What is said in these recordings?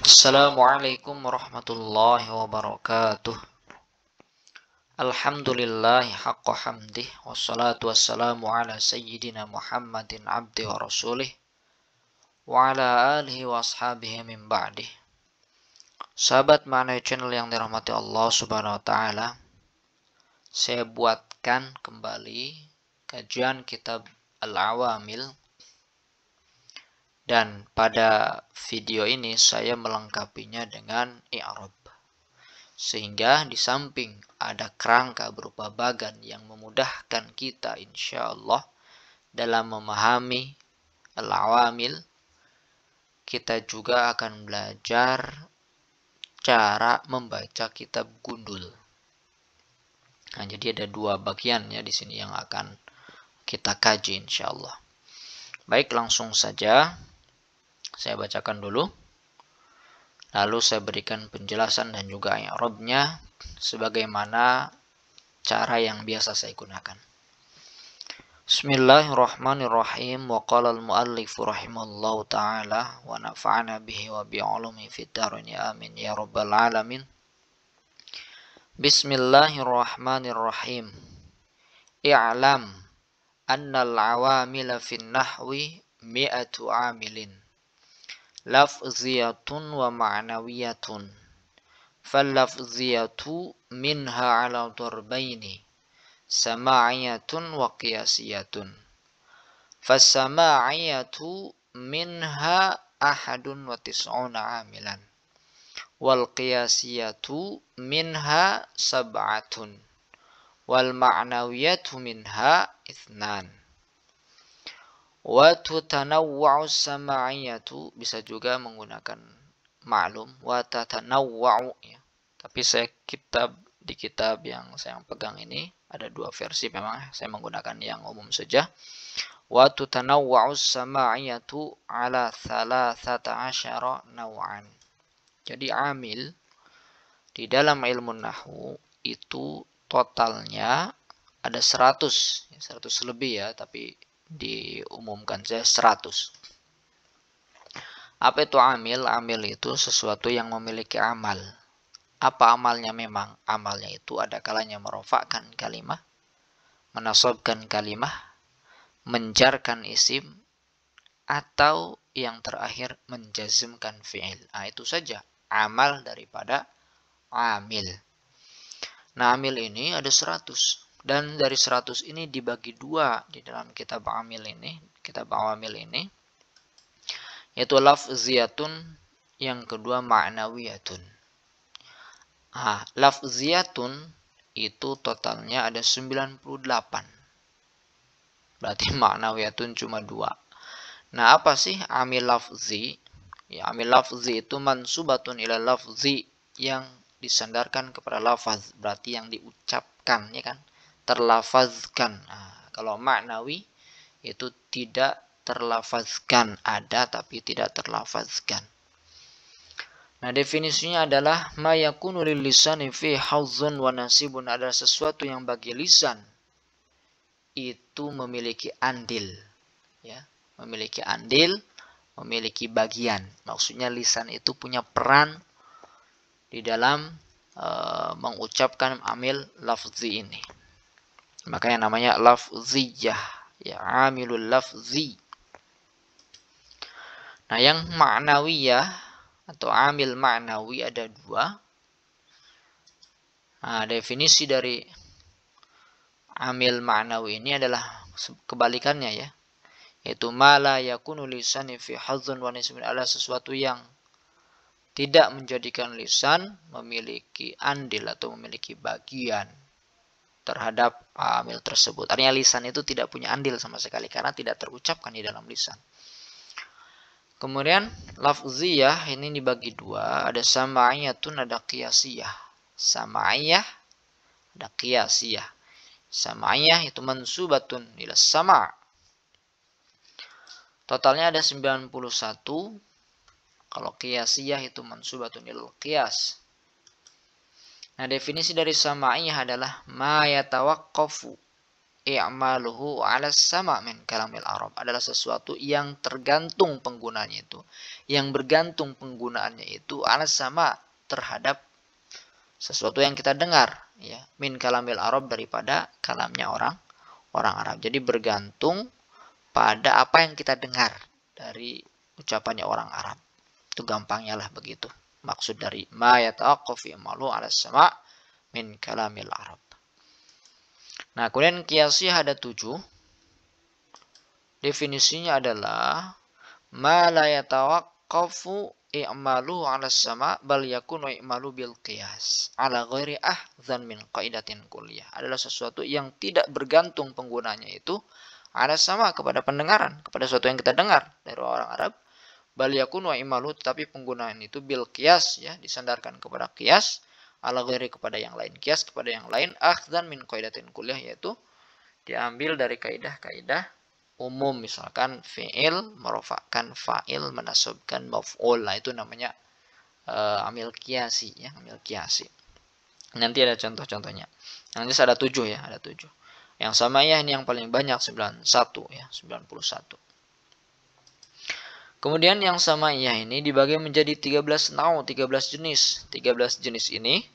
Assalamualaikum warahmatullahi wabarakatuh. Alhamdulillahi haqqa hamdih. Wassalatu wassalamu ala sayyidina Muhammadin abdi wa rasulih. Wa ala alihi wa ashabihi min ba'dih. Sahabat Ma'nawi Channel yang dirahmati Allah subhanahu wa ta'ala, saya buatkan kembali kajian kitab Al-Awamil. Dan pada video ini saya melengkapinya dengan i'rab. Sehingga di samping ada kerangka berupa bagan yang memudahkan kita insya Allah dalam memahami al-awamil, kita juga akan belajar cara membaca kitab gundul. Nah, jadi ada dua bagian ya di sini yang akan kita kaji insya Allah. Baik, langsung saja saya bacakan dulu. Lalu saya berikan penjelasan dan juga i'rabnya sebagaimana cara yang biasa saya gunakan. Bismillahirrahmanirrahim. Wa qala al-muallif rahimallahu ta'ala wa nafa'ana bihi wa bi'ulumi fid darin amin ya rabbal alamin. Bismillahirrahmanirrahim. I'lam anna al-awamila fin nahwi mi'atu amilin. Lafziyatun wa ma'nawiyatun. Fallafziyatu minha ala darbaini, sama'iyatun wa qiyasiyatun. Fassama'iyatu minha ahadun wa tis'una amilan. Wal qiyasiyatu minha sab'atun. Wal ma'nawiyatu minha ithnan. Wa tutanawwa'u sama'iyatu, bisa juga menggunakan maklum wa tatanawwa'u ya. Tapi di kitab yang saya pegang ini ada dua versi, memang saya menggunakan yang umum saja. Wa tutanawwa'u sama'iyatu ala 13 naw'an. Jadi amil di dalam ilmu nahwu itu totalnya ada 100 lebih ya, tapi diumumkan saja 100. Apa itu amil? Amil itu sesuatu yang memiliki amal. Apa amalnya? Memang amalnya itu ada kalanya merofakkan kalimah, menasabkan kalimah, menjarkan isim, atau yang terakhir menjazmkan fi'il. Nah, itu saja amal daripada amil. Nah, amil ini ada 100. Dan dari 100 ini dibagi dua di dalam kitab awamil ini, yaitu lafziyatun, yang kedua ma'nawiyatun. Lafziyatun itu totalnya ada 98. Berarti ma'nawiyatun cuma 2. Nah, apa sih amil lafzi? Ya, amil lafzi itu mansubatun ila lafzi, yang disandarkan kepada lafaz, berarti yang diucapkan ya kan, terlafazkan. Kalau ma'nawi itu tidak terlafazkan, ada tapi tidak terlafazkan. Nah, definisinya adalah ma yakunu lil lisani fi hazzun wa nasibun, adalah sesuatu yang bagi lisan itu memiliki andil ya, memiliki andil, memiliki bagian. Maksudnya lisan itu punya peran di dalam mengucapkan amil lafzi ini. Makanya namanya lafziyah, ya, amilul lafzi. Nah, yang ma'nawiyah atau amil ma'nawi ada 2. Nah, definisi dari amil ma'nawi ini adalah kebalikannya ya, yaitu ma la yakunu lisani fi hazzun wa nisbin, adalah sesuatu yang tidak menjadikan lisan memiliki andil atau memiliki bagian terhadap amil tersebut. Artinya lisan itu tidak punya andil sama sekali karena tidak terucapkan di dalam lisan. Kemudian lafziyah ini dibagi 2, ada sama'iyatun, ada qiyasiyah. Sama'iyah, ada qiyasiyah. Sama'iyah itu mansubatun ila sama'. Totalnya ada 91. Kalau qiyasiyah itu mansubatun ila qiyas. Nah, definisi dari sama'iyah adalah ma yatawaqqafu i'maluhu 'ala sama min kalamil Arab, adalah sesuatu yang tergantung penggunaannya itu, yang bergantung penggunaannya itu 'ala sama, terhadap sesuatu yang kita dengar, ya, min kalamil Arab, daripada kalamnya orang Arab. Jadi bergantung pada apa yang kita dengar dari ucapannya orang Arab. Itu gampangnya lah begitu. Maksud dari ma yatawaqqafu i'malu 'ala sama min kalamil Arab. Nah, kemudian qiyasiyah ada 7. Definisinya adalah ma la yatawaqqafu i'malu 'ala sama bal yakunu i'malu bil qiyas 'ala ghairi ahdzan min qaidatin kulliyah. Adalah sesuatu yang tidak bergantung penggunanya itu 'ala sama, kepada pendengaran, kepada sesuatu yang kita dengar dari orang Arab. Bal yakunu i'malu, tetapi penggunaan itu bil qiyas, ya, disandarkan kepada qiyas, 'ala ghairi, kepada yang lain, qiyas kepada yang lain, ahdzan min qaidatin kulliyah, yaitu diambil dari kaidah-kaidah umum. Misalkan fi'il merofakkan fa'il, menasabkan maf'ul. Nah, itu namanya amil qiyasi, ya, amil qiyasi. Nanti ada contoh-contohnya. Nanti ada 7, ya, ada 7. Yang sama, ya, ini yang paling banyak 91, ya, 91. Kemudian yang sama, ya, ini dibagi menjadi 13 nau, 13 jenis. 13 jenis ini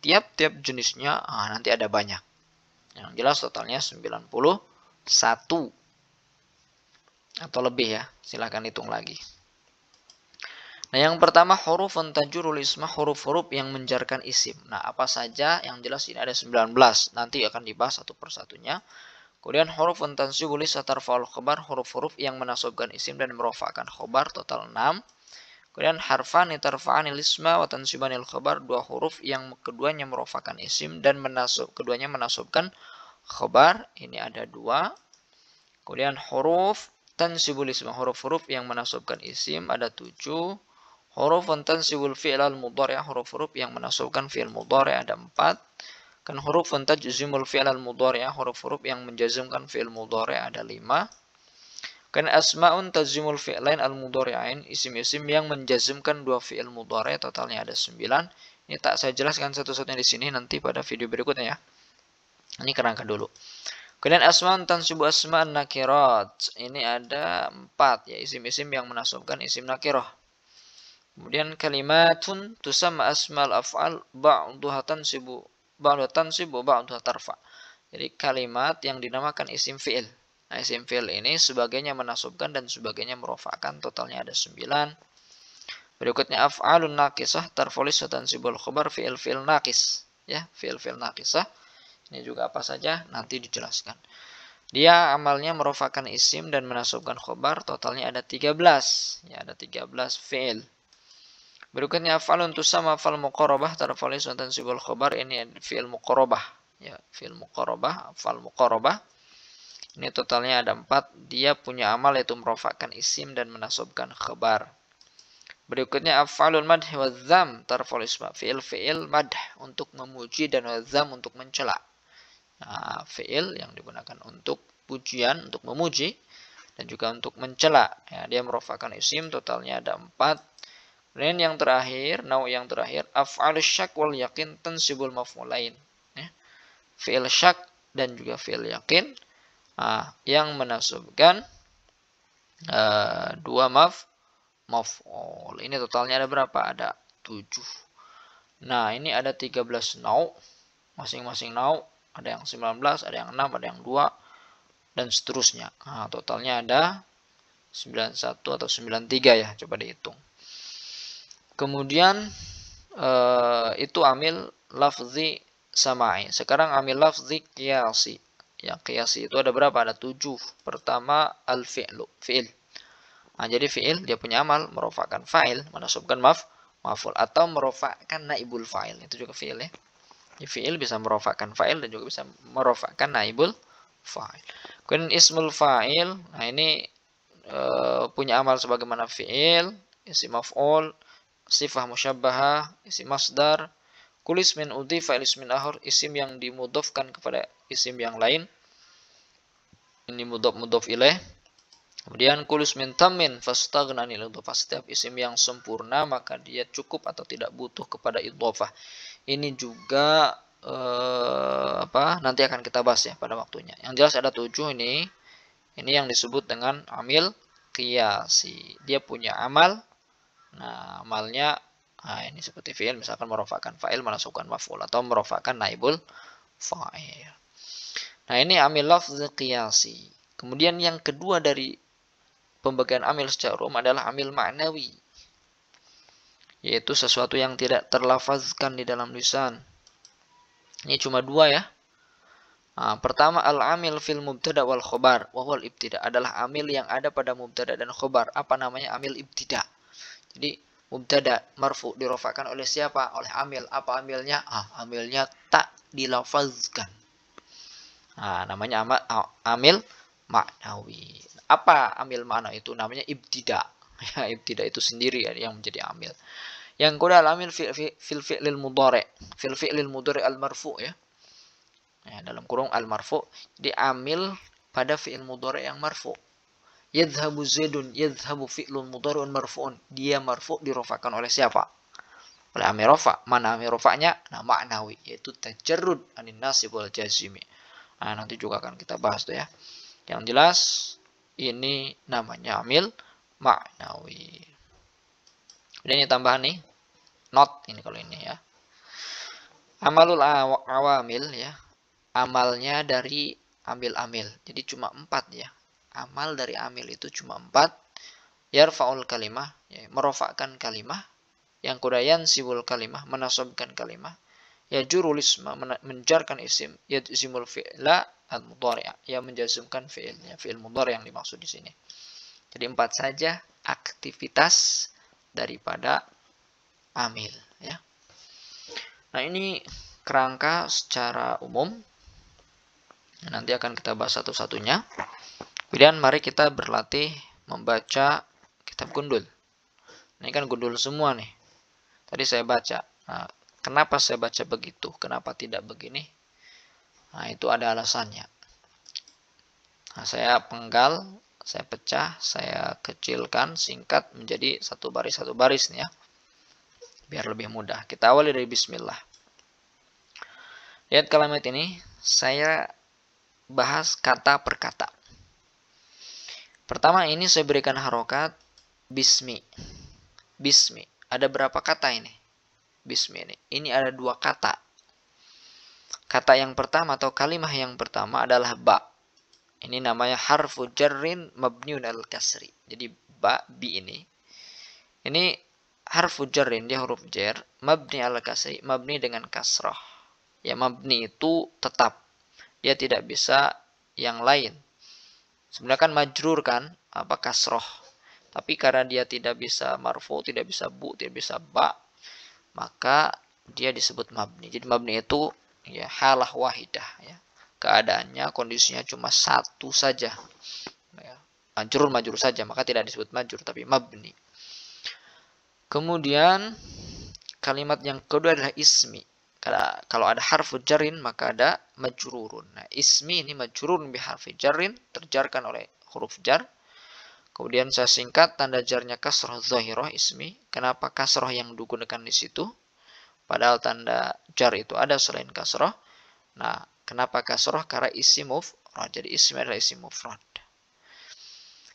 tiap-tiap jenisnya nanti ada banyak. Yang jelas totalnya 91 atau lebih, ya. Silahkan hitung lagi. Nah, yang pertama hurufun tajurul isma, huruf-huruf yang menjarkan isim. Nah, apa saja? Yang jelas ini ada 19. Nanti akan dibahas satu persatunya. Kemudian hurufun tansibul isma tarfa'ul khabar, huruf-huruf yang menasabkan isim dan merofakkan khabar, total 6. Kemudian harfani tarfa'anil isma wa tansibanil khabar, 2 huruf yang keduanya merofakkan isim dan keduanya menasabkan khabar, ini ada 2. Kemudian huruf tansibul isma, huruf-huruf yang menasabkan isim ada 7. Hurufun tansibul fi'l al-mudhari', huruf-huruf yang menasabkan fi'il mudhari' ada 4. Kan hurufun tajzimul fi'l al-mudhari', huruf-huruf yang menjazmkan fi'il mudhari' ada 5. Kan asma'un tajzimul fi'lain al-mudhari'ain, isim-isim yang menjazmkan 2 fi'il mudhari', totalnya ada 9. Ini tak saya jelaskan satu-satunya di sini, nanti pada video berikutnya, ya. Ini kerangka dulu. Kemudian asma'un tansibu asma'an nakirat, ini ada 4, ya, isim-isim yang menasabkan isim nakirah. Kemudian kalimatun tusamma asma'al af'al ba'duha tansibu ba'duha tarfa. Jadi kalimat yang dinamakan isim fi'il. Nah, isim fi'il ini sebagainya menasabkan dan sebagainya merofakkan, totalnya ada 9. Berikutnya af'alun naqisah tarfolis tansibul khabar, fi'il naqis, ya, fi'il naqisah. Ini juga apa saja nanti dijelaskan. Dia amalnya merofakkan isim dan menasabkan khabar, totalnya ada 13, ya, ada 13 fi'il. Berikutnya af'alun tusamma fal muqarrabah tarfolis tansibul khabar, ini fi'il muqarrabah, ya, fi'il muqarrabah, fal muqarrabah. Ini totalnya ada 4. Dia punya amal yaitu merofakkan isim dan menasabkan khabar. Berikutnya af'alul madh wa dzam tarfa'ul isma, fi'il madh untuk memuji dan wadzam untuk mencela. Nah, fi'il yang digunakan untuk pujian, untuk memuji, dan juga untuk mencela, ya, dia merofakkan isim, totalnya ada 4. Kemudian yang terakhir, yang terakhir af'alus syak wal yakin tansibul maf'ulain, ya. Fi'il syak dan juga fi'il yakin, yang menasabkan 2 maf'ul. Ini totalnya ada berapa? Ada 7. Nah, ini ada 13 nau. Masing-masing nau ada yang 19, ada yang 6, ada yang 2, dan seterusnya. Nah, totalnya ada 91 atau 93, ya. Coba dihitung. Kemudian itu amil lafzi sama'i. Sekarang amil lafzi qiyasi. Yang qiyasi itu ada berapa? Ada 7. Pertama al-fi'lu, fi'il. Nah, jadi fi'il dia punya amal merofakkan fa'il, menasabkan maf'ul, atau merofakkan naibul fa'il. Itu juga fi'il, ya. Jadi fi'il bisa merofakkan fa'il dan juga bisa merofakkan naibul fa'il. Kemudian ismul fa'il, nah ini punya amal sebagaimana fi'il, isim maf'ul, sifah musyabbahah, isim masdar, kulis min udhifa ila ismin akhar, isim yang dimudhofkan kepada isim yang lain. Ini mudhof ilaih. Kemudian kulis min tammin fastaghna anil idhofah, setiap isim yang sempurna maka dia cukup atau tidak butuh kepada idhofah. Ini juga nanti akan kita bahas ya pada waktunya. Yang jelas ada 7 ini. Ini yang disebut dengan amil qiyasi. Dia punya amal. Nah, amalnya ini seperti fi'il, misalkan merofakkan fa'il, menasubkan maf'ul, atau merofakkan naibul fa'il. Nah, ini amil lafz qiyasi. Kemudian yang kedua dari pembagian amil secara umum adalah amil ma'nawi, yaitu sesuatu yang tidak terlafazkan di dalam lisan. Ini cuma 2 ya. Pertama, al-amil fil mubtada wal khobar wa huwal ibtida, adalah amil yang ada pada mubtada dan khobar. Apa namanya? Amil ibtida. Jadi mubtada marfu dirofakkan oleh siapa? Oleh amil. Apa amilnya? Amilnya tak dilafazkan. Namanya amil ma'nawi. Apa amil makna itu? Namanya ibtida. Ya, ibtida itu sendiri ya, yang menjadi amil. Yang kedua, al-amil fil fi'lil mudhari'. Fil fi'lil mudhari' al-marfu' ya. Dalam kurung al-marfu'. Jadi amil pada fi'il mudhari' yang marfu'. Yadhhabu Zaidun, yadhhabu fi'lun mudhari'un marfu'un. Dia marfu' dirofakkan oleh siapa? Oleh amil rofa. Mana amil rofa'nya? Nah, ma'nawi, yaitu tajarrud anin nasib wal jazimi. Nanti juga akan kita bahas tuh ya. Yang jelas ini namanya amil ma'nawi. Dan ini tambahan nih. Not ini kalau ini ya. Amalul awamil ya. Amalnya dari amil-amil. Jadi cuma 4 ya. Amal dari amil itu cuma 4. Yarfa'ul kalimah, ya, merofakkan kalimah. Yang kedua yansibul kalimah, menasabkan kalimah. Ya jurul isma, menjarkan isim. Ya isimul fi'la al-mudhari', ya menjazmkan fi'ilnya. Fi'il mudhari' yang dimaksud di sini. Jadi 4 saja aktivitas daripada amil ya. Nah, ini kerangka secara umum. Nanti akan kita bahas satu-satunya. Kemudian mari kita berlatih membaca kitab gundul. Ini kan gundul semua nih. Tadi saya baca. Nah, kenapa saya baca begitu? Kenapa tidak begini? Nah, itu ada alasannya. Nah, saya penggal, saya pecah, saya kecilkan, singkat menjadi satu baris nih ya. Biar lebih mudah. Kita awali dari bismillah. Lihat kalimat ini, saya bahas kata per kata. Pertama ini saya berikan harokat bismi. Bismi. Ada berapa kata ini? Bismi ini. Ini ada 2 kata. Kata yang pertama atau kalimah yang pertama adalah ba. Ini namanya harfu jarrin mabniun al-kasri. Jadi ba, bi ini. Ini harfu jarrin, dia huruf jar. Mabni al-kasri. Mabni dengan kasrah. Ya, mabni itu tetap. Dia tidak bisa yang lain. Sebenarnya kan majrur kan, kasroh. Tapi karena dia tidak bisa marfu, tidak bisa bu, tidak bisa ba, maka dia disebut mabni. Jadi mabni itu ya halah wahidah ya. Keadaannya, kondisinya cuma satu saja. Ya, majrur saja, maka tidak disebut majrur tapi mabni. Kemudian kalimat yang kedua adalah ismi. Kalau ada harfu jarrin maka ada majrurun. Nah, ismi ini majrurun bi harfi jarrin, terjarkan oleh huruf jar. Kemudian saya singkat, tanda jarnya kasrah zahirah ismi. Kenapa kasrah yang digunakan di situ? Padahal tanda jar itu ada selain kasrah. Nah, kenapa kasrah? Karena isim mufrad. Jadi ismi adalah isim mufrad.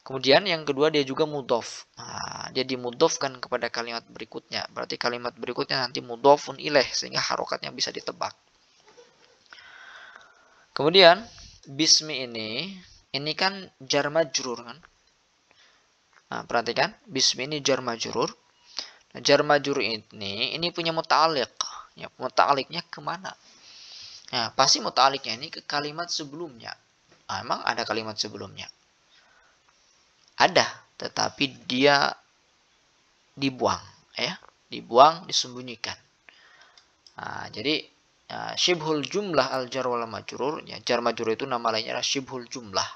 Kemudian yang kedua dia juga mudhof. Nah, dia dimudhofkan kepada kalimat berikutnya. Berarti kalimat berikutnya nanti mudhofun ilaih sehingga harokatnya bisa ditebak. Kemudian bismi ini kan jar majrur kan. Nah, perhatikan bismi ini jar majrur. Nah, jar majrur ini punya muta'alliq. Ya, muta'alliqnya kemana? Nah, pasti muta'alliqnya ini ke kalimat sebelumnya. Nah, emang ada kalimat sebelumnya? Ada, tetapi dia dibuang, ya, dibuang, disembunyikan. Nah, jadi syibhul jumlah al jar wal majrur, ya, jar majrur itu nama lainnya adalah syibhul jumlah.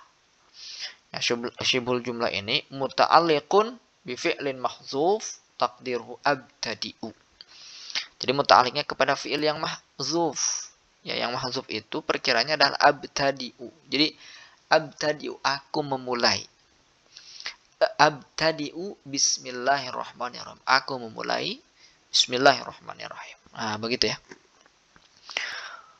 Ya, syibhul jumlah ini muta'alliqun bi fi'lin mahdzuf taqdiruhu abtadi'u. Jadi muta'alliqnya kepada fi'il yang mahdzuf. Ya, yang mahdzuf itu perkiranya adalah abtadi'u. Jadi abtadi'u, aku memulai. Abtadi'u bismillahirrahmanirrahim. Aku memulai bismillahirrahmanirrahim. Nah, begitu ya.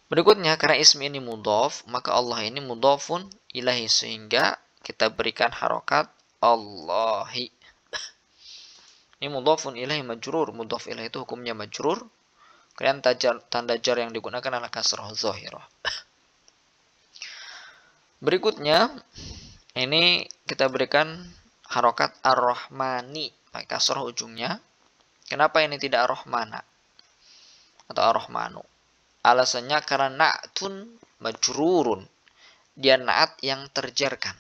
Berikutnya, karena ismi ini mudhaf, maka Allah ini mudhafun ilahi, sehingga kita berikan harokat Allahi. Ini mudhafun ilahi majrur. Mudhaf ilahi itu hukumnya majrur. Kemudian tanda jar yang digunakan adalah kasrah zahirah. Berikutnya, ini kita berikan harokat ar-Rahmani, pakai kasrah ujungnya. Kenapa ini tidak ar-Rahmana atau ar-Rahmanu? Alasannya karena na'tun majrurun. Dia na'at yang terjerkan.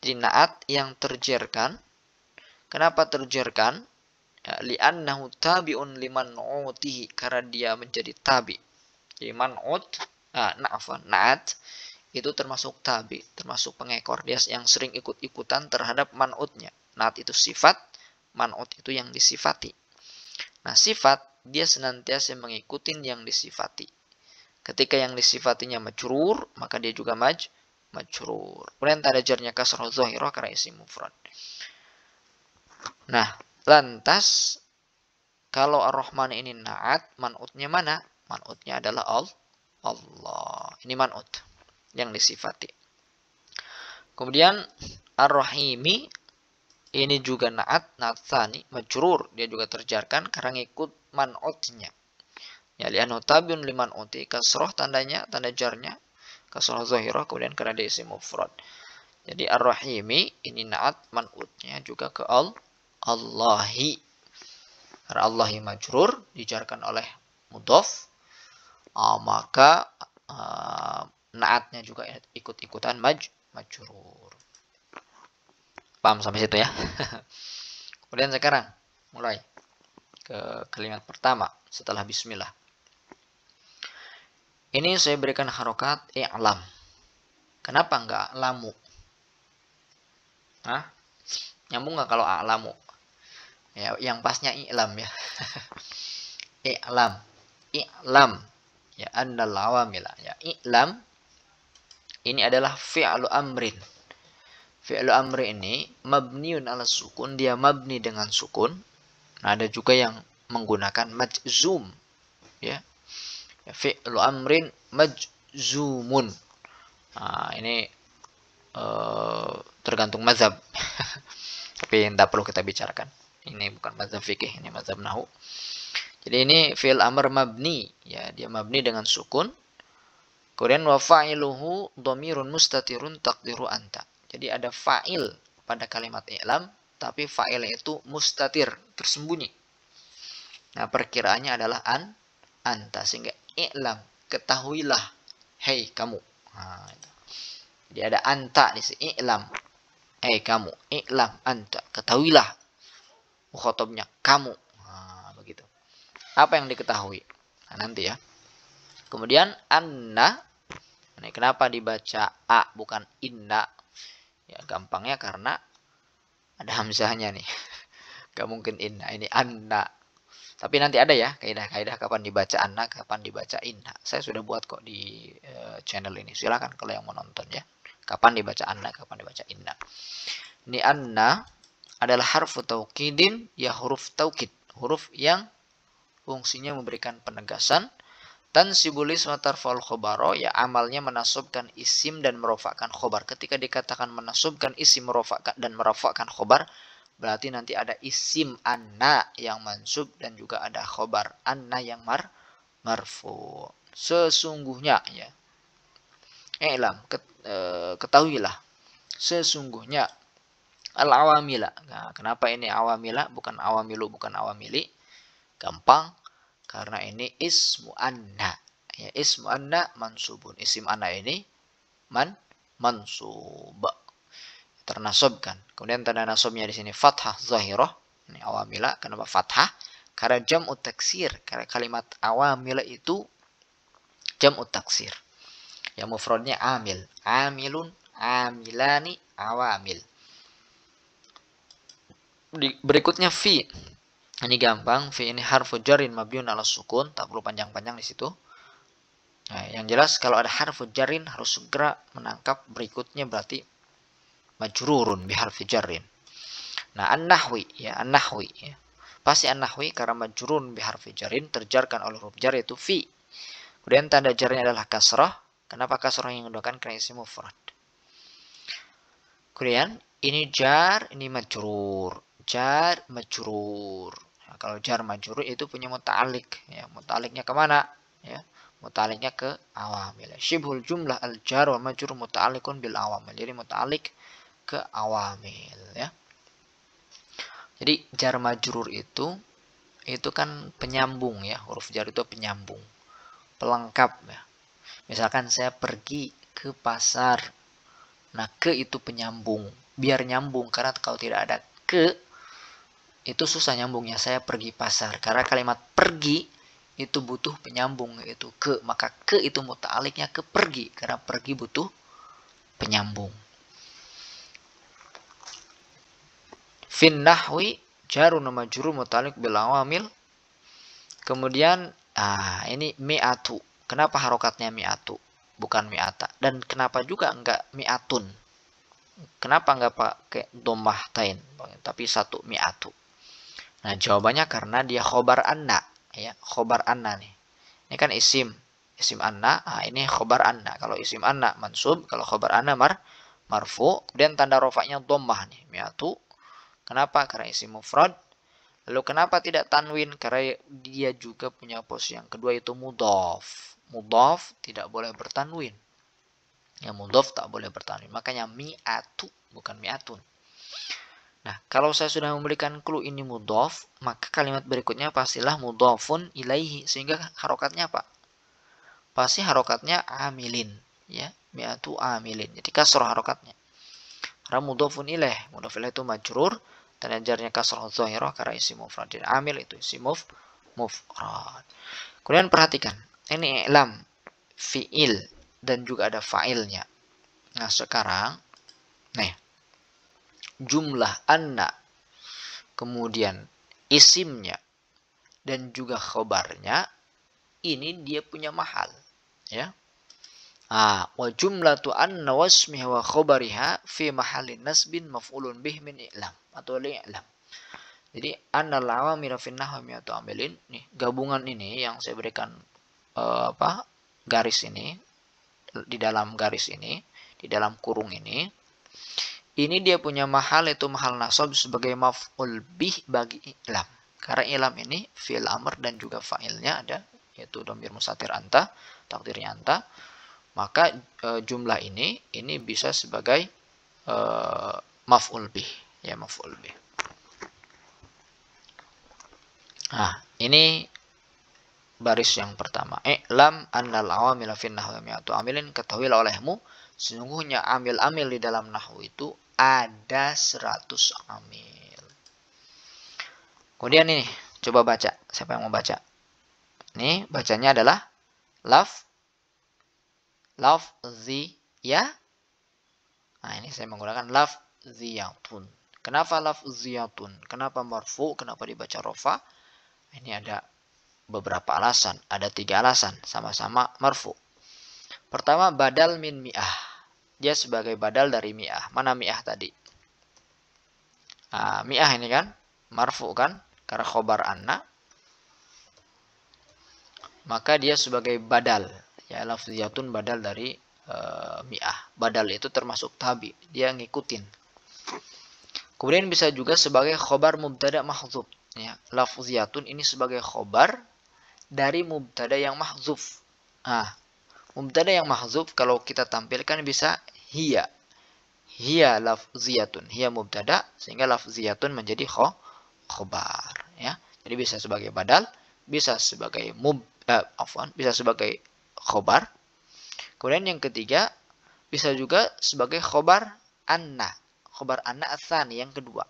Jadi na'at yang terjerkan. Kenapa terjerkan? Ya, li'annahu tabi'un liman utihi, karena dia menjadi tabi. Jadi na'at itu termasuk tabi, termasuk pengekor. Dia yang sering ikut-ikutan terhadap man'utnya. Na'at itu sifat, man'ut itu yang disifati. Nah, sifat dia senantiasa mengikuti yang disifati. Ketika yang disifatinya majrur, maka dia juga majrur. Kemudian tanda jarnya kasrah zahirah karena isim mufrad. Nah, lantas kalau ar-Rahman ini na'at, man'utnya mana? Man'utnya adalah Allah. Ini man'ut yang disifati. Kemudian ar-Rahimi ini juga na'at tsani, majrur, dia juga terjarkan karena ngikut man'utnya. Ya, li'annahu tabi'un liman uti, kasroh tandanya, tanda jarnya kasroh zahirah, kemudian karena dia isim mufrad. Jadi ar-Rahimi ini na'at, man'utnya juga ke Allahi. Karena Allahi majrur, dijarkan oleh mudhaf, maka na'atnya juga ikut-ikutan majrur. Paham sampai situ ya? Kemudian sekarang mulai ke kalimat pertama setelah bismillah. Ini saya berikan harokat i'lam. Kenapa enggak lamu? Hah? Nyambung enggak kalau a'lamu? Ya, yang pasnya i'lam ya. I'lam. Ya, annal awamila. Ya, i'lam ini adalah fi'lu amrin. Fi'lu amri ini mabniun ala sukun, dia mabni dengan sukun. Nah, ada juga yang menggunakan majzum, ya. Fi'lu amrin majzumun. Nah, ini tergantung mazhab. Tapi tidak perlu kita bicarakan. Ini bukan mazhab fikih, ini mazhab nahu. Jadi ini fi'il amr mabni, ya, dia mabni dengan sukun. Kemudian wa fa'iluhu dhamirun mustatirun taqdiru anta. Jadi ada fa'il pada kalimat i'lam, tapi fa'ilnya itu mustatir, tersembunyi. Nah, perkiraannya adalah anta, sehingga i'lam, ketahuilah, hei kamu. Nah, itu. Jadi ada anta di sini, i'lam, hei kamu, i'lam, anta, ketahuilah. Mukhatabnya kamu. Nah, begitu. Apa yang diketahui? Nah, nanti ya. Kemudian anna, ini kenapa dibaca a bukan inna? Ya, gampangnya karena ada hamzahnya nih. Gak mungkin inna, ini anna. Tapi nanti ada ya kaidah-kaidah kapan dibaca anna, kapan dibaca inna. Saya sudah buat kok di channel ini. Silakan kalau yang mau nonton ya. Kapan dibaca anna, kapan dibaca inna. Ini anna adalah harfu taukidin, ya huruf taukid. Huruf yang fungsinya memberikan penegasan. Tansibul isma tarfa'ul khobaro, ya amalnya menasubkan isim dan merofakkan khobar. Ketika dikatakan menasubkan isim dan merofakkan khobar, berarti nanti ada isim anna yang mansub dan juga ada khobar anna yang marfu. Sesungguhnya ya. I'lam, ketahuilah. Sesungguhnya al-awamila. Nah, kenapa ini awamila bukan awamilu, bukan awamili? Gampang. Karena ini ismu anna. Ya, ismu anna mansubun. Isim anna ini mansub. Ternasabkan. Kemudian tanda nasabnya di sini fathah zahirah. Ini awamila. Kenapa fathah? Karena jam'u taksir. Karena kalimat awamila itu jam'u taksir. Yang mufradnya amil. Amilun, amilani, awamil. Berikutnya fi. Ini gampang, fi ini harfu jarin mabniun ala sukun, tak perlu panjang-panjang di situ. Nah, yang jelas kalau ada harfu jarin harus segera menangkap berikutnya, berarti majrurun bi harfi jarin. Nah, an-nahwi ya, an-nahwi ya. Pasti an-nahwi karena majrurun bi harfi jarin, terjarkan oleh huruf jar yaitu fi. Kemudian tanda jarnya adalah kasrah. Kenapa kasrah yang digunakan? Karena isim mufrad. Kemudian ini jar, ini majrur. Jar, majrur. Nah, kalau jar majrur itu punya muta'alik. Ya, muta'aliknya kemana? Ya, muta'aliknya ke awamil. Syibhul jumlah al-jar wal majrur muta'alikun bil awamil. Jadi muta'alik ke awamil. Ya. Jadi jar majrur itu kan penyambung ya. Huruf jar itu penyambung, pelengkap ya. Misalkan saya pergi ke pasar. Nah, ke itu penyambung. Biar nyambung, karena kalau tidak ada ke, itu susah nyambungnya. Saya pergi pasar. Karena kalimat pergi itu butuh penyambung, yaitu ke. Maka ke itu muta'aliknya ke pergi. Karena pergi butuh penyambung. Fin nahwi jarun majrur muta'alliq bil awamil. Kemudian ini mi'atu. Kenapa harokatnya mi'atu bukan mi'ata? Dan kenapa juga enggak mi'atun? Kenapa enggak pakai dhammah tain tapi satu mi'atu? Nah, jawabannya karena dia khobar anna ya, khobar anna nih. Ini kan isim anna. Ini khobar anna. Kalau isim anna mansub, kalau khobar anna marfu, dan tanda rofaknya dhammah nih, mi'atu. Kenapa? Karena isim mufrad. Lalu kenapa tidak tanwin? Karena dia juga punya posisi yang kedua, yaitu mudhaf. Mudhaf tidak boleh bertanwin. Ya, mudhaf tak boleh bertanwin. Makanya mi'atu bukan mi'atun. Nah, kalau saya sudah memberikan clue ini mudhaf, maka kalimat berikutnya pastilah mudhafun ilaihi. Sehingga harokatnya apa? Pasti harokatnya amilin. Ya, mi'atu amilin. Jadi kasrah harokatnya. Karena mudhafun ilaih. Mudhaf ilaih itu majrur. Dan jarnya kasrah zahirah karena isim mufrad. Dan amil itu isim mufrad. Kemudian perhatikan. Ini i'lam, fi'il, dan juga ada fa'ilnya. Nah, sekarang nih, jumlah anna, kemudian isimnya, dan juga khobarnya, ini dia punya mahal. Ya. Wa jumlatu anna wasmiha wa khobariha fi mahalin nasbin maf'ulun bih min i'lam atau li'lam. Jadi annal awamil fi nahwi mi'atu amilin. Nih, gabungan ini yang saya berikan garis ini, di dalam garis ini, di dalam kurung ini dia punya mahal, itu mahal nasab sebagai maf'ul bih bagi i'lam. Karena i'lam ini fi'il amr dan juga fa'ilnya ada, yaitu dhamir mustatir anta, takdirnya anta. Maka jumlah ini bisa sebagai maf'ul bih, ya, maf'ul bih. Nah, ini baris yang pertama. I'lam annal awamil fin nahwi mi'atu amilin. Ketahuilah olehmu, sesungguhnya amil-amil di dalam nahwu itu ada 100 amil. Kemudian ini, coba baca. Siapa yang mau baca? Ini bacanya adalah lafziyah. Nah, ini saya menggunakan lafziyatun. Kenapa lafziyatun? Kenapa marfu? Kenapa dibaca rofa? Ini ada beberapa alasan. Ada 3 alasan. Sama-sama marfu. Pertama, badal min mi'ah. Dia sebagai badal dari mi'ah. Mana mi'ah tadi? Mi'ah ini kan marfu kan? Karena khobar anna. Maka dia sebagai badal. Ya, lafziyatun badal dari mi'ah. Badal itu termasuk tabi. Dia ngikutin. Kemudian bisa juga sebagai khobar mubtada mahzub. Ya, lafziyatun ini sebagai khobar dari mubtada yang mahzuf. Mubtada yang mahzuf kalau kita tampilkan bisa hiya. Hiya lafziyatun. Hiya mubtada, sehingga lafziyatun menjadi khobar. Ya. Jadi bisa sebagai badal, bisa sebagai bisa sebagai khobar. Kemudian yang ketiga, bisa juga sebagai khobar anna. Khobar anna atsani, yang kedua.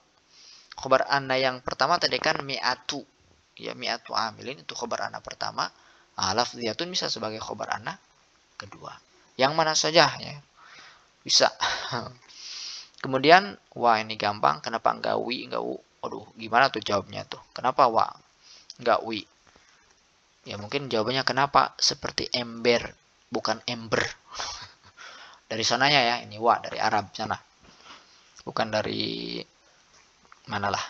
Khobar anna yang pertama tadi kan mi'atu. Ya, mi'atu amilin itu khobar anna pertama. Lafziyatun bisa sebagai khobar anna kedua. Yang mana saja ya. Bisa. Kemudian wa ini gampang, kenapa enggak wi, enggak u? Aduh, gimana tuh jawabnya tuh? Kenapa wa enggak wi? Ya mungkin jawabannya kenapa seperti ember bukan ember. Dari sananya ya, ini wa dari Arab sana. Bukan dari manalah.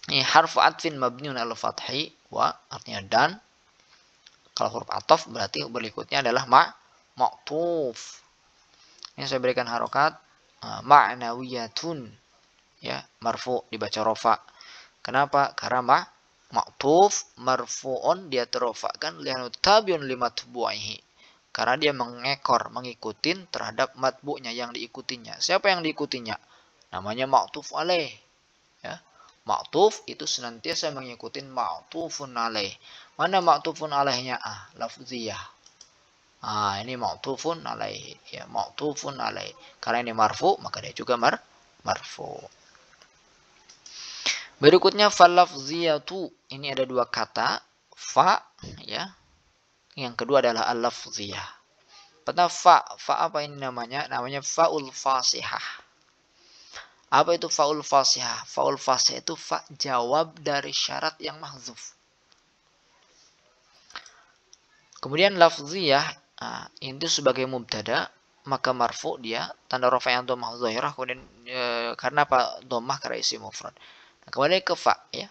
Ini harfu atfin mabniun ala fathi, wa artinya dan. Kalau huruf atof berarti berikutnya adalah ma'tuf. Ini saya berikan harokat ma'nawiyatun, ya, marfu dibaca rofa. Kenapa? Karena ma'tuf marfu'un dia terrofakan li'annahu tabi'un limatbu'ihi. Karena dia mengekor, mengikutin terhadap matbu'nya yang diikutinya. Siapa yang diikutinya? Namanya ma'tuf alaih. Ya. Ma'tuf itu senantiasa mengikuti ma'tufun alaih. Mana ma'tufun alaihnya? Lafziyah. Ini ma'tufun alaih. Ya, ma'tufun alaih. Karena ini marfu, maka dia juga marfu. Berikutnya falafziyatu. Ini ada dua kata. Fa, ya. Yang kedua adalah al-lafziyah. Pertama fa apa ini namanya? Namanya fa'ul fasihah. Apa itu fa'ul fasihah? Fa'ul fasihah itu fa jawab dari syarat yang mahzuf. Kemudian lafziyah itu sebagai mubtada, maka marfu dia tanda rafa yang dhammah zahirah, kemudian karena apa? Dhammah karena isim mufrad. Nah, kembali ke fa, ya.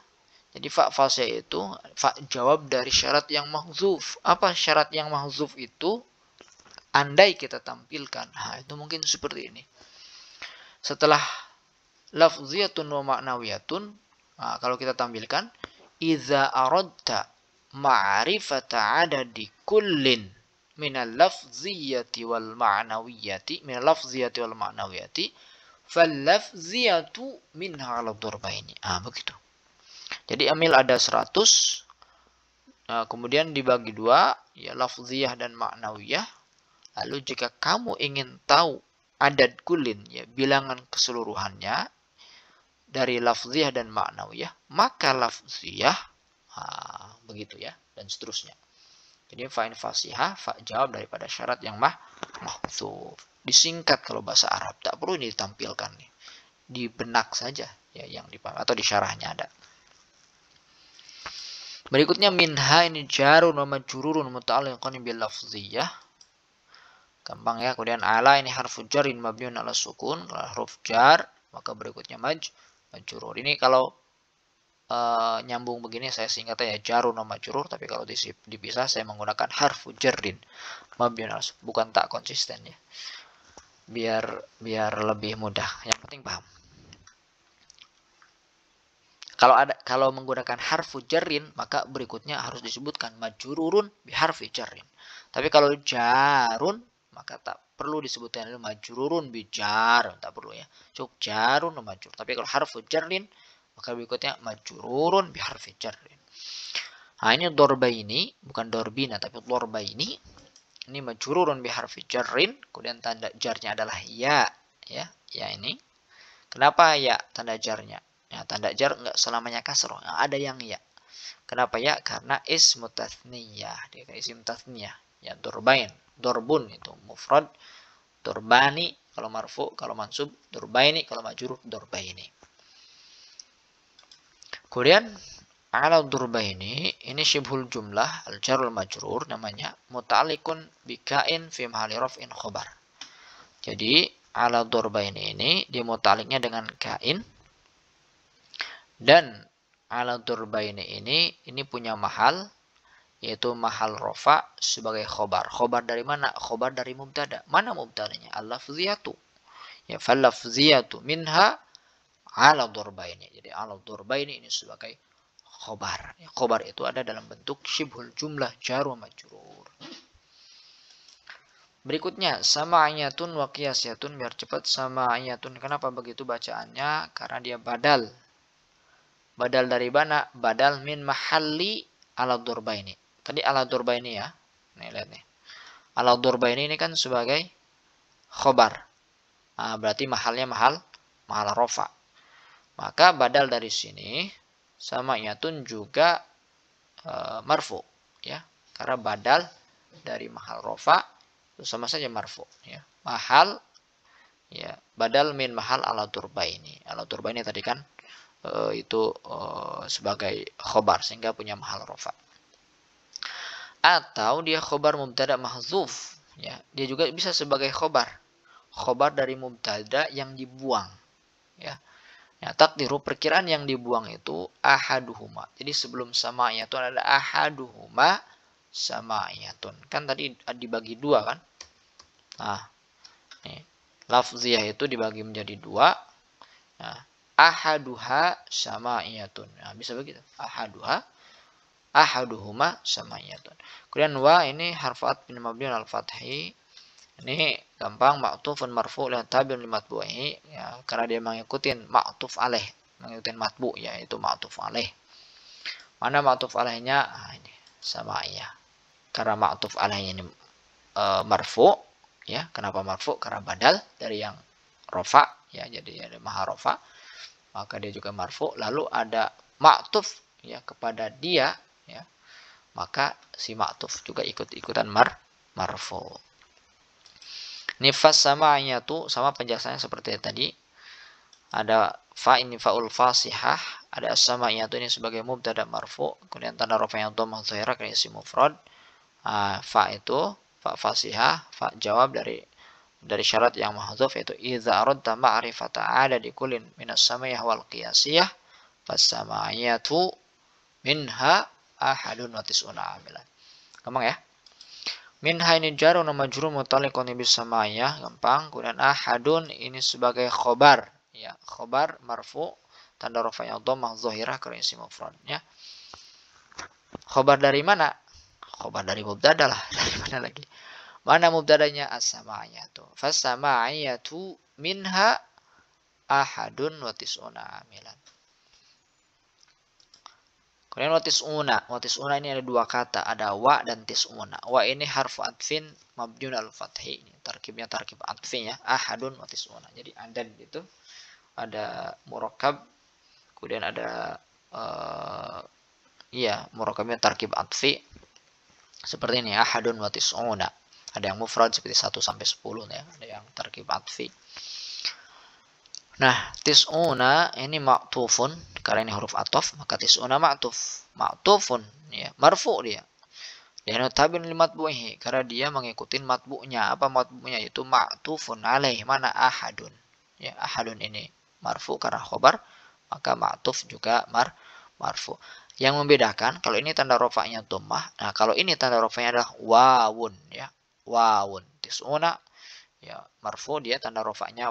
Jadi fa fasih itu fa jawab dari syarat yang mahzuf. Apa syarat yang mahzuf itu? Andai kita tampilkan, itu mungkin seperti ini. Setelah lafziyatun wa ma'nawiyatun, kalau kita tampilkan idza aradta ma'rifata adadi kullin minal lafziyati wal ma'nawiyati fal lafziyatu minha ala dharbaini. Begitu. Jadi amil ada 100, kemudian dibagi 2, ya, lafziyah dan ma'nawiyah. Lalu jika kamu ingin tahu adad kullin, ya, bilangan keseluruhannya dari lafziyah dan ma'nawiyah, maka lafziyah, begitu ya, dan seterusnya. Jadi fa'in fasihah, fa jawab daripada syarat yang mahdzuf. Disingkat kalau bahasa Arab, tak perlu ini ditampilkan nih. Di benak saja, ya, yang dipahami atau di syarahnya ada. Berikutnya minha ini jarun wa majrurun muta'alliqan bil lafziyah. Gampang ya. Kemudian ala ini harfu jarin mabniun ala sukun. Kalau huruf jar, maka berikutnya majrur. Ini kalau nyambung begini saya singkat ya jarun wa majrur, tapi kalau dipisah saya menggunakan harfu jarin mabniun ala sukun. Bukan tak konsisten ya. Biar lebih mudah. Yang penting paham. Kalau menggunakan harfu jarrin, maka berikutnya harus disebutkan majrurun biharfi jarrin. Tapi kalau jarun, maka tak perlu disebutkan majrurun bijar, tak perlu ya. Cukup jarun majrur. Tapi kalau harfu jarrin, maka berikutnya majrurun biharfi jarrin. Ini dorbaini, bukan dorbina tapi dorbaini. Ini majrurun biharfi jarrin, kemudian tanda jarnya adalah ya, ya ini. Kenapa ya tanda jarnya? Ya, tanda jar enggak selamanya kasroh. Ada yang ya. Kenapa ya? Karena ismu tathniyah. Dia isim tathniyah. Ya, dorbain. Dorbun itu mufrad. Dorbani kalau marfu, kalau mansub. Dorbaini kalau majrur. Dorbaini. Kemudian ala dorbaini ini syibhul jumlah al-jarul majrur namanya muta'alliqun bikain fi mahalli raf'in khobar. Jadi ala dorbaini ini dia muta'alliqnya dengan kain. Dan ala dorbaini ini punya mahal, yaitu mahal rofa sebagai khobar. Khobar dari mana? Khobar dari mubtada. Mana mubtadanya? Al-lafziyatu. Ya, fal-lafziyatu minha ala dorbaini. Jadi ala dorbaini ini sebagai khobar. Ya, khobar itu ada dalam bentuk syibhul jumlah jar wa majrur. Berikutnya sama'iyatun wa qiyasiyatun, biar cepat. Sama'iyatun, kenapa begitu bacaannya? Karena dia badal. Badal dari mana? Badal min mahalli ala dorbaini. Tadi ala dorbaini ya. Nih lihat nih. Ala dorbaini ini kan sebagai khobar. Berarti mahalnya mahal rofa. Maka badal dari sini sama yatun juga marfu ya. Karena badal dari mahal rofa itu sama saja marfu ya. Mahal ya, badal min mahal ala dorbaini. Ala dorbaini tadi kan itu sebagai khobar sehingga punya mahal rofa. Atau dia khobar mubtada mahzuf ya, dia juga bisa sebagai khobar dari mubtada yang dibuang ya. Ya, takdiru perkiraan yang dibuang itu ahaduhuma. Jadi sebelum samanya itu ada ahaduhuma, sama'iyatun. Kan tadi dibagi dua kan? Nah, nih, lafziyah itu dibagi menjadi dua. Nah, ahaduha sama'iyatun. Nah, bisa begitu. Ahaduhuma sama'iyatun. Kemudian wa ini harfu atfin mabniun al fathi. Ini gampang, ma'tufun marfu' dan tabi'un limatbu'ihi, ya, karena dia mengikuti ma'tuf alaih, mengikuti matbu', yaitu ma'tuf alaih. Mana ma'tuf alaihnya? Nah, ini sama'iyah. Karena ma'tuf alaihnya ini marfu', ya. Kenapa marfu'? Karena badal dari yang rofa, ya, jadi ada maha rofa, maka dia juga marfu'. Lalu ada ma'tuf, ya, kepada dia, ya, maka si ma'tuf juga ikut-ikutan marfu'. Nifas sama'iyatu, sama penjelasannya seperti tadi. Ada fa ini faul fasihah, ada as-sama'iyatu ini sebagai mubtada marfu, kemudian tanda rafa'nya dhammah dhahirah karena isim mufrad. Fa itu fa fasihah, fa jawab dari syarat yang mahdzuf, yaitu idza aradta ma'rifata adadi kullin minas sama'iyah wal qiyasiyah fas-sama'iyatu minha ahadun wa tis'una amilan. Gampang ya? Minha ini jarun majrur muta'alliqun bis sama'iyah, gampang. Kemudian ahadun ini sebagai khobar, ya, khobar marfu, tanda rafa'nya dhammah dhahirah karena isim mufradnya. Khobar dari mana? Khobar dari mubtada lah. Dari mana lagi? Mana mubtadanya? As-sama'iyatu. Fas-sama'iyatu minha ahadun wa tis'una amilan. Kemudian watis'una ini ada dua kata, ada wa dan tis'una. Wa ini harfu atfin mabniun al fathi. Ini tarkibnya tarkib atfi, ya. Ahadun watis'una. Jadi ada itu ada murakkab, kemudian ada murakkabnya tarkib atfi. Seperti ini, ahadun watis'una. Ada yang mufrad seperti 1 sampai 10, ya. Ada yang tarkib atfi. Nah, tis'una ini ma'tufun, karena ini huruf atof, maka tis'una ma'tufun, ya, marfu dia. Dan tabi'un li matbu'ihi, karena dia mengikuti matbu'nya. Apa matbu'nya? Itu ma'tufun alaih, mana ahadun. Ya, ahadun ini marfu karena khobar, maka ma'tuf juga marfu. Yang membedakan, kalau ini tanda rafa'nya dhammah, nah kalau ini tanda rafa'nya adalah wawun, ya. Wawun. Tis'una, ya, marfu dia tanda rafa'nya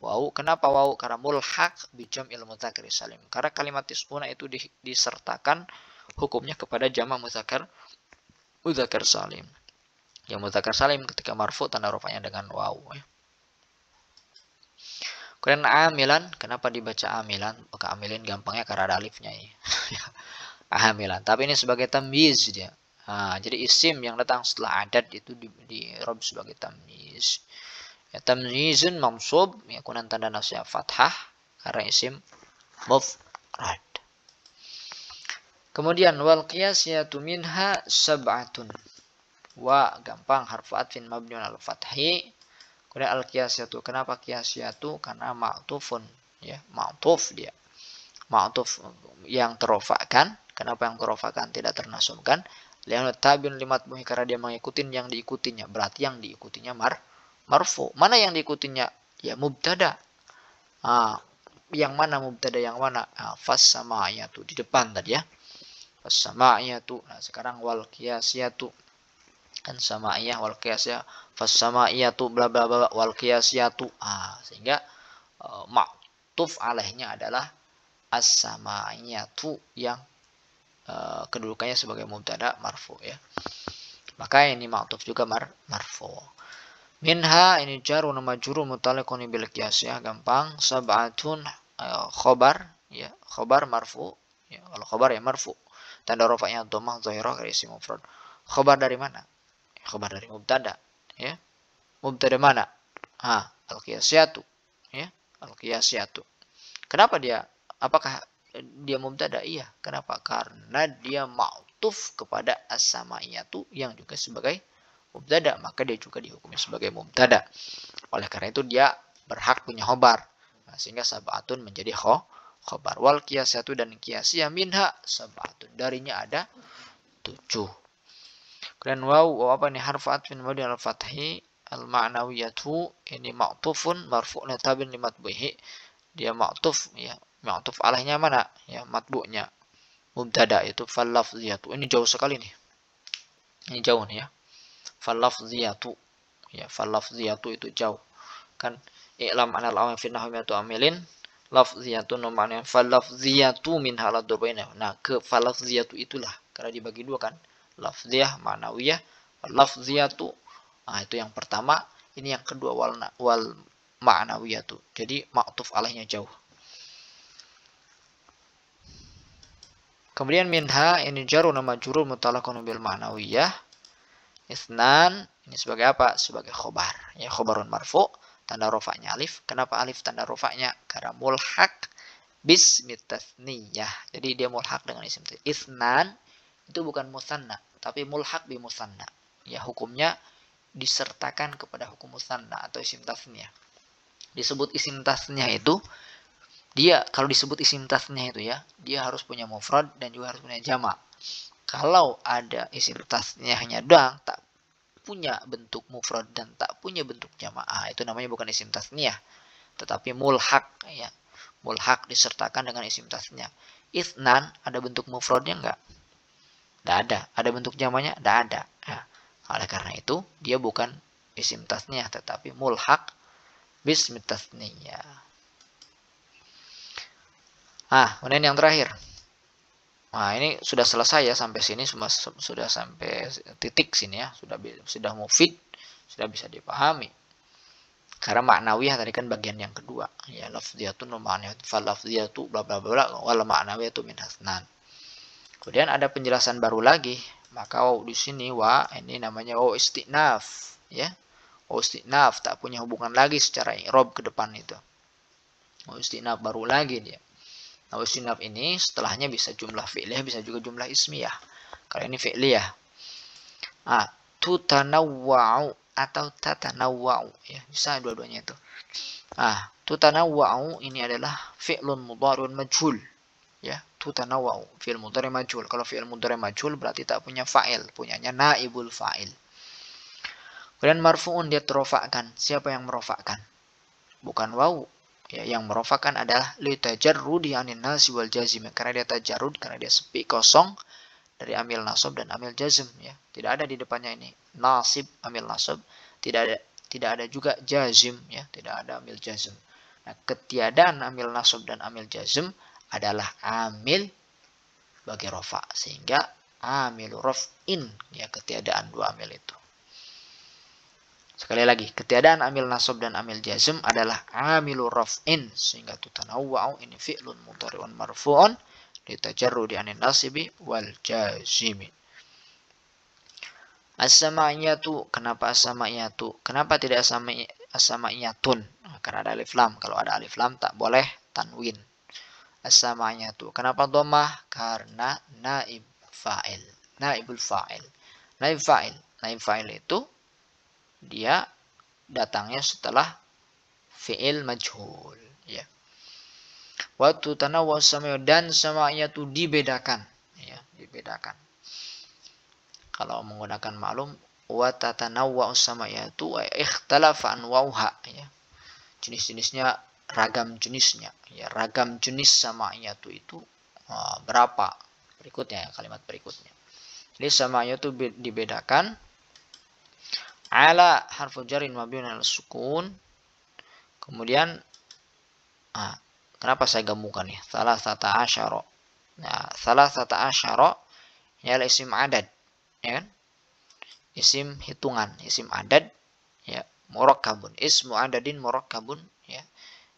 wawu. Kenapa wawu? Karena mulhaq bi jam'il mudzakkar salim. Karena kalimat tis'una itu disertakan hukumnya kepada jamak mudzakkar salim. Yang mudzakkar salim ketika marfu tanda rafa'nya dengan wawu, ya. Kemudian amilan, kenapa dibaca amilan? Maka amilin gampangnya karena ada alifnya, ya. Amilan. Tapi ini sebagai tamyiz dia. Jadi isim yang datang setelah adat itu di rob sebagai tamyiz. Ya, tamyizun mansub, ya, kunan tanda nasya fathah karena isim mufrad. Kemudian wal qiyasiyatu minha sab'atun. Wa gampang, harfu atfin mabniun al fathi. Kemudian al qiyasiyatu, kenapa qiyasiyatu? Karena ma'tufun, ya, ma'tuf dia. Ma'tuf yang terofakkan. Kenapa yang terofakkan tidak ternasubkan? Li'anna tabi'un limatbuhi, karena dia mengikuti yang diikutinya. Berarti yang diikutinya marfu. Mana yang diikutinya? Ya, mubtada. Yang mana mubtada, yang mana? Fas sama'iyatu di depan tadi, ya. Fas sama'iyatu. Nah, sekarang wal qiyasiyatu. Kan sama'iyah wal qiyasiyah. Fas sama'iyatu bla bla bla wal qiyasiyatu. Sehingga ma'tuf alaihnya adalah as-sama'iyatu yang kedudukannya sebagai mubtada marfu, ya. Maka ini ma'tuf juga marfu. Minha ini jarun majrur muta'alliqun bil qiyas, ya, gampang. Sab'atun khobar, ya, khobar marfu, ya. Kalau khobar ya marfu, tanda rafa'nya dhammah dhahirah karena isim mufrad. Khobar dari mana? Khobar dari mubtada, ya. Mubtada mana? Al-qiyasiyatu, ya, al-qiyasiyatu. Kenapa dia? Apakah dia mubtada? Iya. Kenapa? Karena dia ma'tuf kepada as-sama'iyatu yang juga sebagai mubtada, maka dia juga dihukumi sebagai mubtada. Oleh karena itu dia berhak punya khobar. Sehingga sab'atun menjadi khobar. Wal qiyasiyatu, dan qiyasiyah minha sab'atun, darinya ada 7. Kemudian waw apa ini? Harfu atfin mabniun al fathi al ma'nawiyatu, ini ma'tufun marfu'un tabin li matbu'ihi. Dia ma'tuf, ya. Ma'tuf alaihnya mana? Ya, matbu'nya mubtada itu fal lafziyatu. Ini jauh sekali nih. Ini jauh nih ya. Falafziyatu. Ya, falafziyatu itu jauh. Kan i'lam anal awam fi nahwi tu amilin lafziyatu nomanya falafziyatu min halad durbaina. Nah, ke falafziyatu itulah karena dibagi dua kan. Lafziyah ma'nawiyah, lafziyatu. Nah, itu yang pertama, ini yang kedua wal ma'nawiyatu. Jadi ma'tuf alaihnya jauh. Kemudian minha ini jarun majrur mutalaqun bil ma'nawiyah. Isnan ini sebagai apa? Sebagai khobar. Ya, khobarun marfu, tanda rofaknya alif. Kenapa alif tanda rofaknya? Karena mulhaq bismi tasniyah. Jadi dia mulhaq dengan isim tasniyah. Isnan itu bukan musanna, tapi mulhaq bi musanna. Ya, hukumnya disertakan kepada hukum musanna atau isim tasniyah. Disebut isim tasniyah itu dia kalau disebut isim tasniyah itu ya, dia harus punya mufrad dan juga harus punya jamak. Kalau ada isim tasniyahnya doang, tak punya bentuk mufrad dan tak punya bentuk jamaah, itu namanya bukan isim tasniyah, tetapi mulhaq ya. Mulhaq disertakan dengan isim tasniyah. Itsnan ada bentuk mufradnya enggak? Enggak ada. Ada bentuk jamaknya? Enggak ada. Ya. Oleh karena itu, dia bukan isim tasniyah tetapi mulhaq bismi tasniyah. Kemudian yang terakhir. Nah, ini sudah selesai ya sampai sini, sudah sampai titik sini ya, sudah mufid, sudah bisa dipahami. Karena maknawiyah tadi kan bagian yang kedua, ya lafziyatun ma'nawiyatun fal lafziyatu bla bla bla wal ma'nawiyatu min hasnan. Kemudian ada penjelasan baru lagi, maka waw di sini wa ini namanya waw istinaf ya. Waw istinaf tak punya hubungan lagi secara i'rab ke depan itu. Waw istinaf baru lagi dia. Nah, istinaf ini setelahnya bisa jumlah fi'liyah, bisa juga jumlah ismiyah. Kalau ini fi'liyah. Tutanawwa'u atau tatanawwa'u ya, bisa dua-duanya itu. Tutanawwa'u ini adalah fi'lun mudhari'un majhul. Ya, tutanawwa'u fi'il mudhari' majhul. Kalau fi'il mudhari' majhul berarti tak punya fa'il, punyanya naibul fa'il. Kemudian marfu'un dia terofakkan. Siapa yang merofakkan? Bukan wawu. Ya, yang merofakkan adalah litajarrudi anin nasi wal jazim, karena dia tajarrud, karena dia sepi kosong dari amil nasab dan amil jazm ya. Tidak ada di depannya ini nasib amil nasab, tidak ada juga jazim ya, tidak ada amil jazm. Nah, ketiadaan amil nasab dan amil jazm adalah amil bagi rofa, sehingga amil raf'in ya, ketiadaan dua amil itu. Sekali lagi, ketiadaan amil nasab dan amil jazm adalah amilur raf'in, sehingga tutanawwa'u ini fi'lun mudhari'un marfu'un litajarrudi anin nasibi wal jazimi. As-sama'iyatu, kenapa as-sama'iyatu? Kenapa tidak as-sama'iyatun? Karena ada alif lam. Kalau ada alif lam tak boleh tanwin. As-sama'iyatu. Kenapa dhammah? Karena naib fa'il. Naibul fa'il. Naib fa'il. Naib fa'il itu dia datangnya setelah fi'il majhul ya. Waktu tanawwu sama'iyatu dan sama'iyatu dibedakan ya, dibedakan. Kalau menggunakan maklum wa tatanawwu sama'iyatu wa ikhtalafa anwa'uha ya. Jenis-jenisnya ragam jenisnya ya, ragam jenis sama'iyatu itu berapa? Berikutnya ya, kalimat berikutnya. Jadi sama'iyatu dibedakan ala harfu jarin mabniun ala sukun. Kemudian kenapa saya gabungkan ya? Salasata asyara. Nah, salasata asyara ini adalah isim adad, ya kan? Isim hitungan, isim adad ya, murakkabun. Ismu adadin murakkabun ya.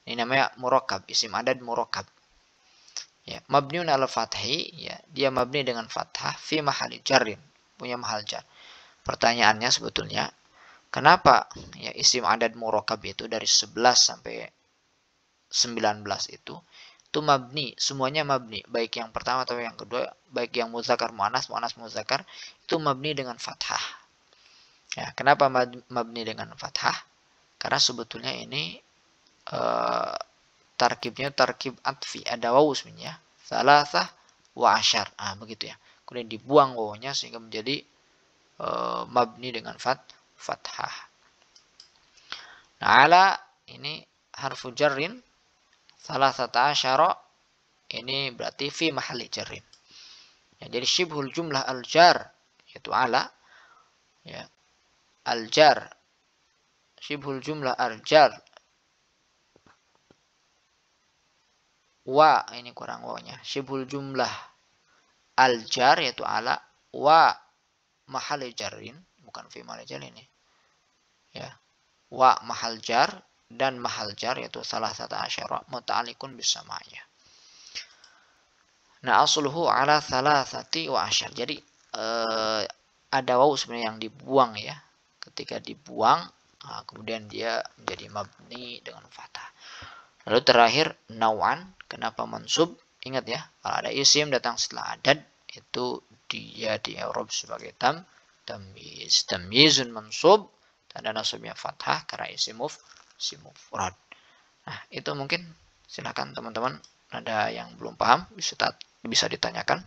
Ini namanya murakkab, isim adad murakkab. Ya, mabniun ala fathi ya, dia mabni dengan fathah fi mahali jarrin, punya mahal jar. Pertanyaannya sebetulnya kenapa ya isim adad murakkab itu dari 11 sampai 19 itu mabni, semuanya mabni, baik yang pertama atau yang kedua, baik yang muzakkar muannas, muannas muzakkar, itu mabni dengan fathah. Ya, kenapa mabni dengan fathah? Karena sebetulnya ini tarkibnya tarkib atfi, ada wawu sebenarnya, salasah wa asyar. Begitu ya. Kemudian dibuang wawunya sehingga menjadi mabni dengan fathah. Nah, ala ini harfu jarrin, salasata asyara ini berarti fi mahalli jarrin. Ya, jadi syibhul jumlah al-jar yaitu ala Ya. Al-jar, syibhul jumlah al-jar. Wa, ini kurang wawnya. Syibhul jumlah al-jar yaitu ala, wa mahal jarin, bukan fi mahal jar ini. Ya. Wa mahal jar dan mahal jar yaitu salah satu asyara muta'alliqun bisama'iyah. Nah, asluhu ala thalathati wa asyar. Jadi ada waw sebenarnya yang dibuang ya. Ketika dibuang, nah, kemudian dia menjadi mabni dengan fathah. Lalu terakhir nawan, kenapa mansub? Ingat ya, kalau ada isim datang setelah adad itu dia di i'rab sebagai tamyiz. Tamyizun mansub, tanda nasabnya fathah karena isim mufrad. Nah, itu mungkin silakan teman-teman, ada yang belum paham bisa ditanyakan.